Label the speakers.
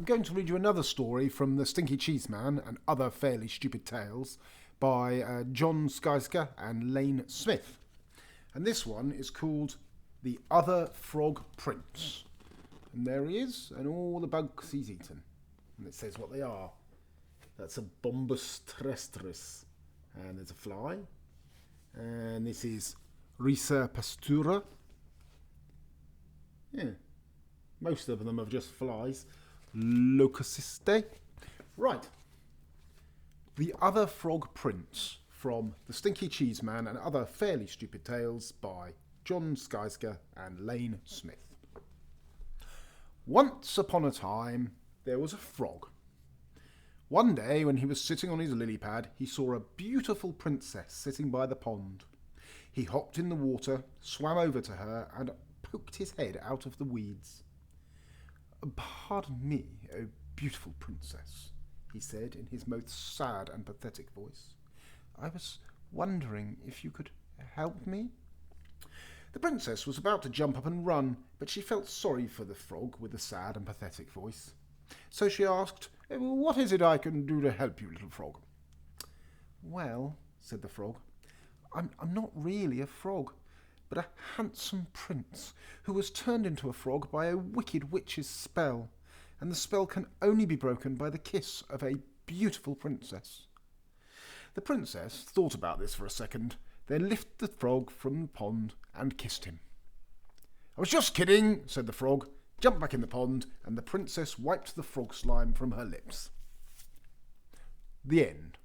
Speaker 1: I'm going to read you another story from the Stinky Cheese Man and Other Fairly Stupid Tales by Jon Scieszka and Lane Smith. And this one is called The Other Frog Prince. And there he is, and all the bugs he's eaten. And it says what they are. That's a Bombus terrestris. And there's a fly. And this is Risa pastura. Yeah. Most of them are just flies. Locusiste. Right. The Other Frog Prince from The Stinky Cheese Man and Other Fairly Stupid Tales by Jon Scieszka and Lane Smith. Once upon a time, there was a frog. One day, when he was sitting on his lily pad, he saw a beautiful princess sitting by the pond. He hopped in the water, swam over to her, and poked his head out of the weeds. "Pardon me, oh beautiful princess," he said in his most sad and pathetic voice. "I was wondering if you could help me?" The princess was about to jump up and run, but she felt sorry for the frog with the sad and pathetic voice. So she asked, "What is it I can do to help you, little frog?" "Well," said the frog, I'm not really a frog, but a handsome prince who was turned into a frog by a wicked witch's spell, and the spell can only be broken by the kiss of a beautiful princess." The princess thought about this for a second, then lifted the frog from the pond and kissed him. "I was just kidding," said the frog, jumped back in the pond, and the princess wiped the frog slime from her lips. The end.